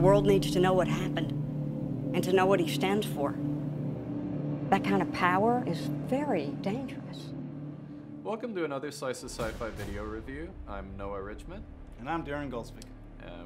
world needs to know what happened and to know what he stands for. That kind of power is very dangerous. Welcome to another Slice of SciFi video review. I'm Noah Richmond. And I'm Daren.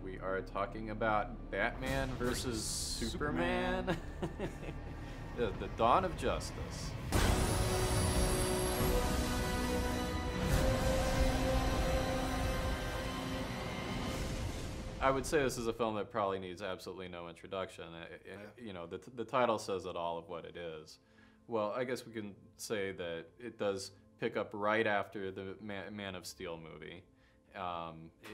We are talking about Batman versus Superman. The Dawn of Justice. I would say this is a film that probably needs absolutely no introduction. You know, the title says it all of what it is. Well, I guess we can say that it does pick up right after the Man of Steel movie.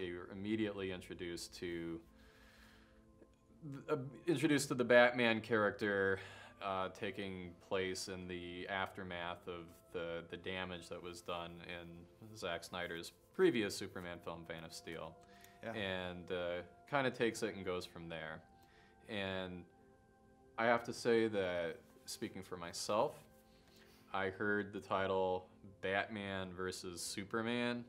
You're immediately introduced to the Batman character taking place in the aftermath of the damage that was done in Zack Snyder's previous Superman film, Man of Steel. Yeah. And kind of takes it and goes from there. And I have to say that, speaking for myself, I heard the title Batman versus Superman,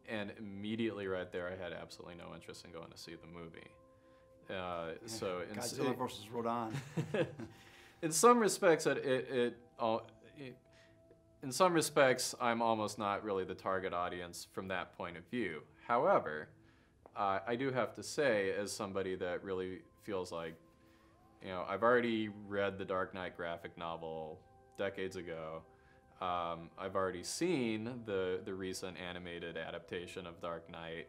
and immediately right there I had absolutely no interest in going to see the movie. Godzilla versus Rodan. In some respects, in some respects, I'm almost not really the target audience from that point of view. However, I do have to say, as somebody that really feels like, you know, I've already read the Dark Knight graphic novel decades ago. I've already seen the recent animated adaptation of Dark Knight.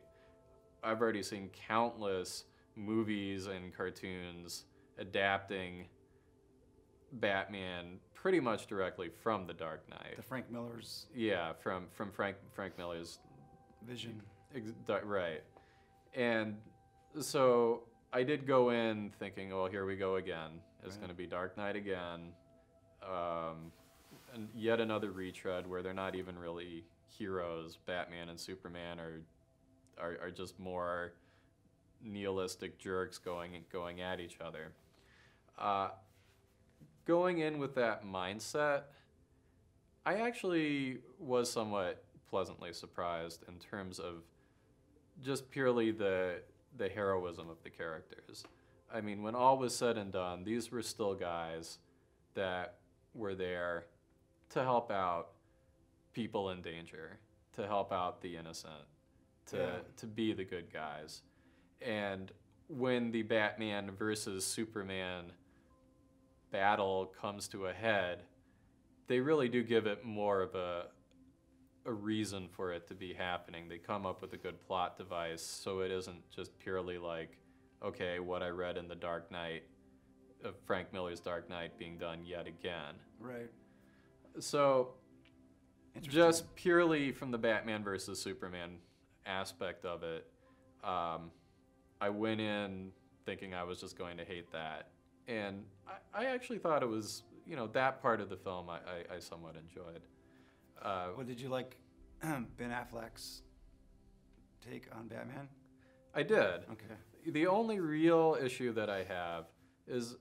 I've already seen countless movies and cartoons adapting Batman pretty much directly from the Dark Knight. The Frank Miller's. Yeah, from Frank Miller's vision. Right. And so I did go in thinking, well, here we go again. It's going to be Dark Knight again. And yet another retread where they're not even really heroes. Batman and Superman are just more nihilistic jerks going at each other. Going in with that mindset, I actually was somewhat pleasantly surprised in terms of just purely the heroism of the characters. I mean, when all was said and done, these were still guys that were there to help out people in danger, to help out the innocent, to be the good guys. And when the Batman versus Superman battle comes to a head, they really do give it more of a reason for it to be happening. They come up with a good plot device, so it isn't just purely like, okay, what I read in the Dark Knight, of Frank Miller's Dark Knight being done yet again. Right. So, just purely from the Batman versus Superman aspect of it, I went in thinking I was just going to hate that. And I actually thought it was, you know, that part of the film I somewhat enjoyed. Well, did you like Ben Affleck's take on Batman? I did. Okay. The only real issue that I have is,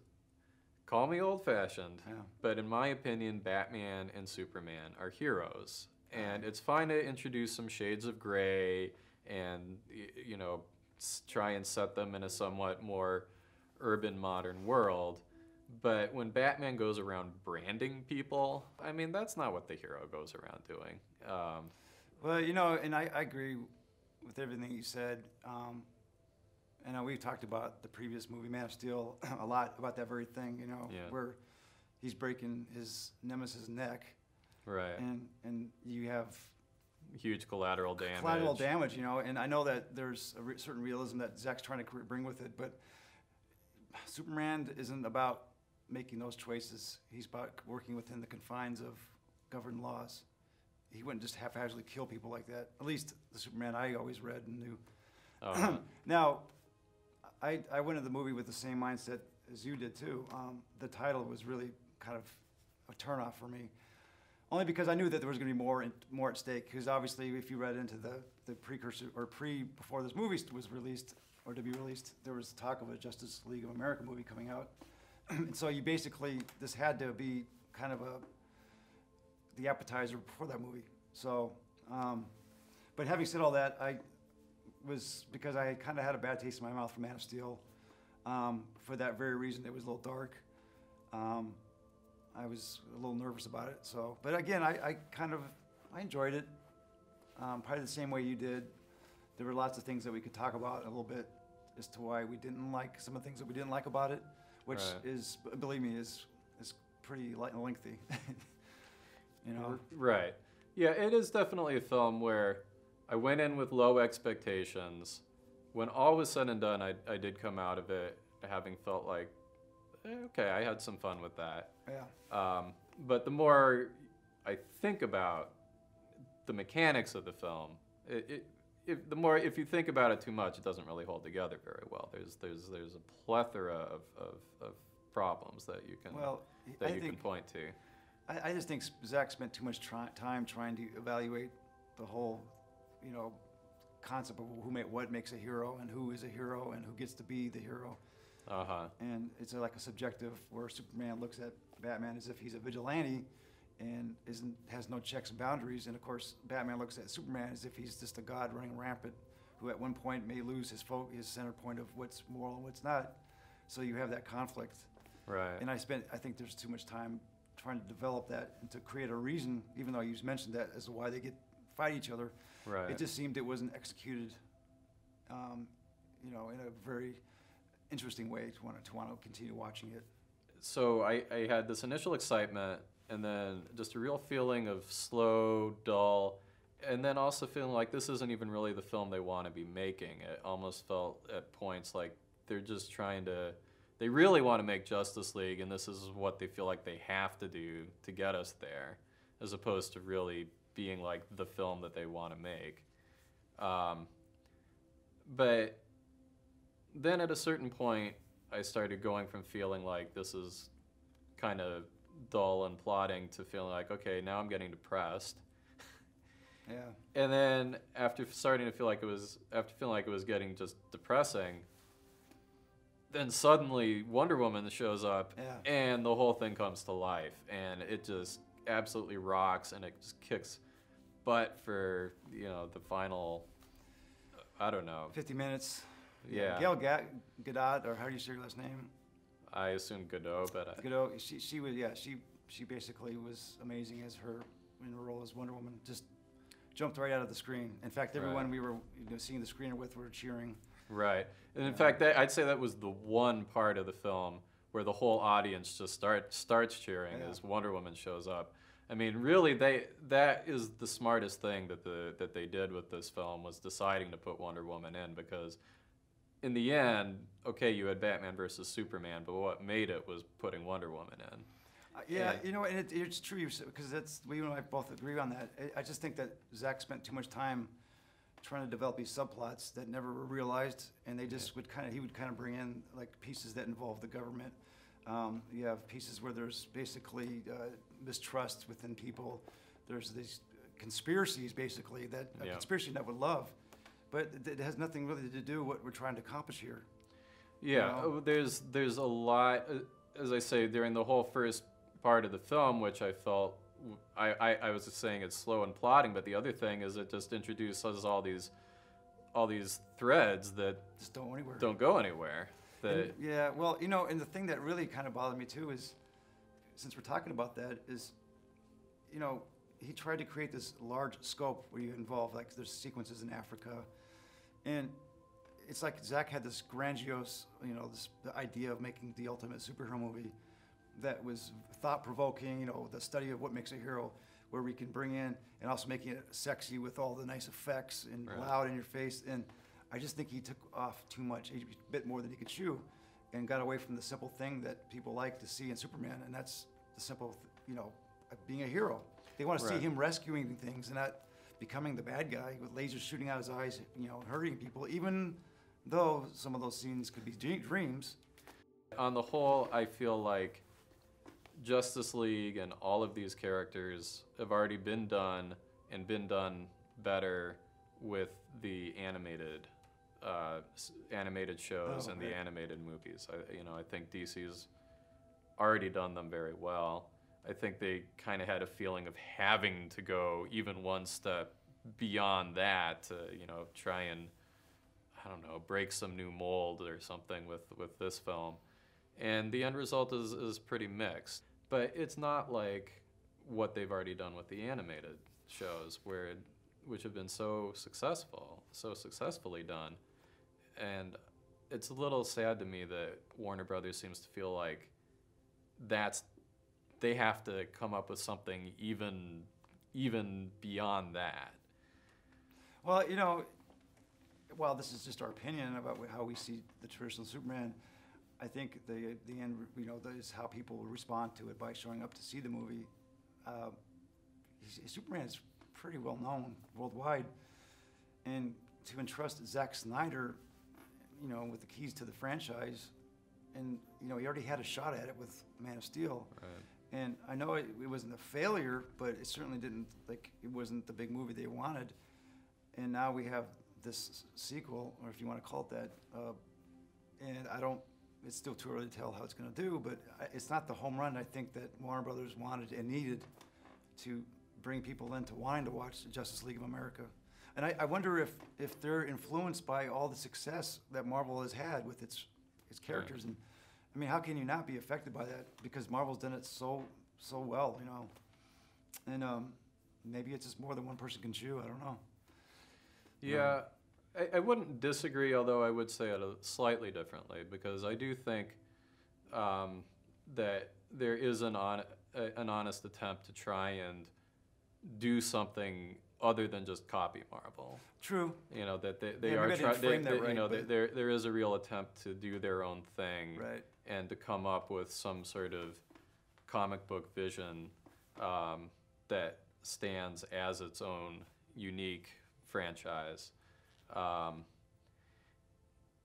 call me old-fashioned, but in my opinion, Batman and Superman are heroes. And it's fine to introduce some shades of gray and, you know, try and set them in a somewhat more urban modern world. But when Batman goes around branding people, I mean, that's not what the hero goes around doing. Well, you know, and I agree with everything you said. And we've talked about the previous movie, Man of Steel, a lot about that very thing, you know, where he's breaking his nemesis' neck. Right. And you have huge collateral damage. Collateral damage, you know, and I know that there's a certain realism that Zack's trying to bring with it, but Superman isn't about making those choices. He's about working within the confines of governed laws. He wouldn't just haphazardly kill people like that. At least the Superman I always read and knew. Oh. Now, I went into the movie with the same mindset as you did too. The title was really kind of a turnoff for me, only because I knew that there was going to be more at stake. Because obviously, if you read into the precursor or before this movie was released or to be released, there was talk of a Justice League of America movie coming out, and so you basically this had to be kind of the appetizer before that movie. So, but having said all that, because I kind of had a bad taste in my mouth from Man of Steel. For that very reason, it was a little dark. I was a little nervous about it. So, but again, I enjoyed it. Probably the same way you did. There were lots of things that we could talk about a little bit as to why we didn't like some of the things that we didn't like about it, which is, believe me, is pretty lengthy. You know? Right. Yeah, it is definitely a film where I went in with low expectations. When all was said and done, I did come out of it having felt like, okay, I had some fun with that. Yeah. But the more I think about the mechanics of the film, if you think about it too much, it doesn't really hold together very well. There's a plethora of problems that you can point to. I just think Zach spent too much time trying to evaluate the whole, concept of what makes a hero and who is a hero and who gets to be the hero. And it's like a subjective where Superman looks at Batman as if he's a vigilante and has no checks and boundaries, and of course Batman looks at Superman as if he's just a god running rampant, who at one point may lose his center point of what's moral and what's not. So you have that conflict. Right. And I think there's too much time trying to develop that and to create a reason, even though you mentioned that as to why they fight each other. Right. It just seemed it wasn't executed, in a very interesting way to want to continue watching it. So I had this initial excitement, and then just a real feeling of slow, dull, and then also feeling like this isn't even really the film they want to be making. It almost felt at points like they're just they really want to make Justice League, and this is what they feel like they have to do to get us there, as opposed to really being like the film that they want to make. But then at a certain point, I started going from feeling like this is kind of dull and plotting to feeling like, okay, now I'm getting depressed. Yeah. And then after feeling like it was getting just depressing, then suddenly Wonder Woman shows up, and the whole thing comes to life, and it just absolutely rocks, and it just kicks butt for the final, I don't know, 50 minutes. Yeah. Gal Gadot, or how do you say her last name? I assume Godot, but Godot. She basically was amazing as her in her role as Wonder Woman. Just jumped right out of the screen. In fact, everyone we were seeing the screener with were cheering. Right, and in fact, I'd say that was the one part of the film where the whole audience just starts cheering as Wonder Woman shows up. I mean, really, that is the smartest thing that they did with this film, was deciding to put Wonder Woman in, because in the end, okay, you had Batman versus Superman, but what made it was putting Wonder Woman in. And it's true, because you and I both agree on that. I just think that Zach spent too much time trying to develop these subplots that never were realized, and they just he would bring in like pieces that involve the government. You have pieces where there's basically mistrust within people. There's these conspiracies, basically, a conspiracy that would love, but it has nothing really to do with what we're trying to accomplish here. Yeah, there's a lot, as I say, during the whole first part of the film, which I felt, I was just saying it's slow and plotting, but the other thing is it just introduces all these threads that just don't go anywhere. And the thing that really kind of bothered me too is, since we're talking about that, is, he tried to create this large scope where you involve, like, there's sequences in Africa, and it's like Zach had this grandiose, the idea of making the ultimate superhero movie that was thought-provoking, the study of what makes a hero, where we can bring in, and also making it sexy with all the nice effects and loud in your face. And I just think he took off too much, a bit more than he could chew, and got away from the simple thing that people like to see in Superman, and that's the simple, being a hero. They want to see him rescuing things and not becoming the bad guy with lasers shooting out his eyes, hurting people, even though some of those scenes could be dreams. On the whole, I feel like Justice League and all of these characters have already been done, and been done better with the animated shows and the animated movies. I think DC's already done them very well. I think they kind of had a feeling of having to go even one step beyond that to, try and, I don't know, break some new mold or something with this film. And the end result is pretty mixed. But it's not like what they've already done with the animated shows, which have been so successfully done. And it's a little sad to me that Warner Brothers seems to feel like they have to come up with something even beyond that. Well, you know, while this is just our opinion about how we see the traditional Superman, I think the end, you know, that is how people will respond to it by showing up to see the movie. Superman is pretty well known worldwide, and to entrust Zack Snyder, you know, with the keys to the franchise, and you know, he already had a shot at it with Man of Steel. Right. And I know it wasn't a failure, but it certainly didn't, like, it wasn't the big movie they wanted. And now we have this sequel, or if you want to call it that, and it's still too early to tell how it's going to do, but it's not the home run I think that Warner Brothers wanted and needed to bring people into wanting to watch the Justice League of America. And I wonder if they're influenced by all the success that Marvel has had with its characters. And I mean, how can you not be affected by that? Because Marvel's done it so well, you know. And maybe it's just more than one person can chew. I don't know. Yeah, I wouldn't disagree, although I would say it slightly differently, because I do think that there is an honest attempt to try and do something other than just copy Marvel. True. You know, that they are trying. You know, there is a real attempt to do their own thing, right, and to come up with some sort of comic book vision that stands as its own unique franchise.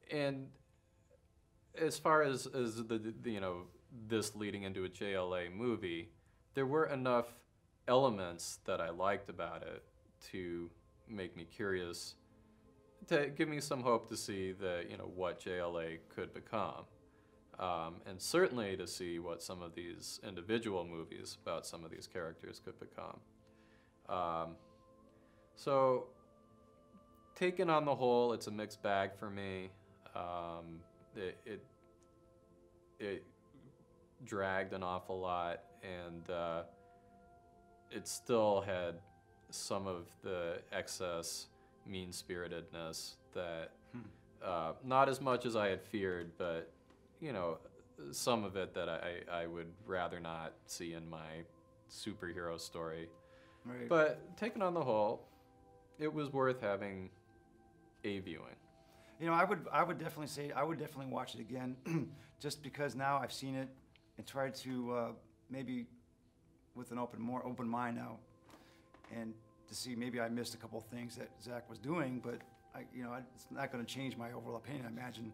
And as far as the you know, this leading into a JLA movie, there were enough elements that I liked about it to make me curious, to give me some hope to see what JLA could become, and certainly to see what some of these individual movies about some of these characters could become. So, taken on the whole, it's a mixed bag for me. It dragged an awful lot, and it still had some of the excess mean-spiritedness that, not as much as I had feared, but, you know, some of it that I would rather not see in my superhero story. Right. But taken on the whole, it was worth having a viewing. You know, I would definitely say I would definitely watch it again, just because now I've seen it and tried to maybe with an more open mind now, and to see maybe I missed a couple of things that Zach was doing, but it's not going to change my overall opinion, I imagine.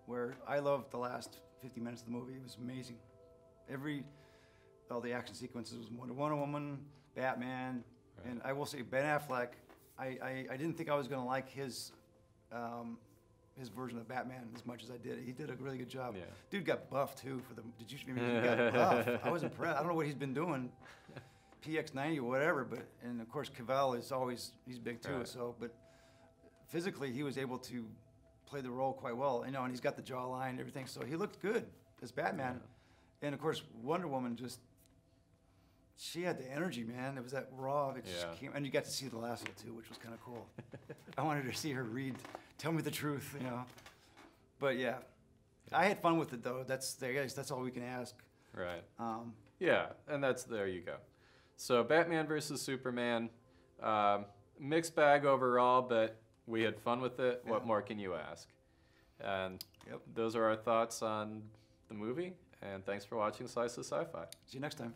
Where I loved the last 50 minutes of the movie. It was amazing. All the action sequences was Wonder Woman, Batman, right. And I will say Ben Affleck. I didn't think I was going to like his version of Batman as much as I did. He did a really good job. Yeah. Dude got buff too he got buff. I was impressed. I don't know what he's been doing, PX90 or whatever, and of course Cavell he's big too. Right. But physically he was able to play the role quite well. And he's got the jawline and everything, so he looked good as Batman. Yeah. And of course Wonder Woman she had the energy, man. It was that raw. And you got to see the lasso too, which was kind of cool. I wanted to see her tell me the truth, But yeah, I had fun with it though. I guess that's all we can ask. Right. Yeah, and there you go. So Batman versus Superman, mixed bag overall, but we had fun with it. Yeah. What more can you ask? And those are our thoughts on the movie. And thanks for watching Slice of SciFi. See you next time.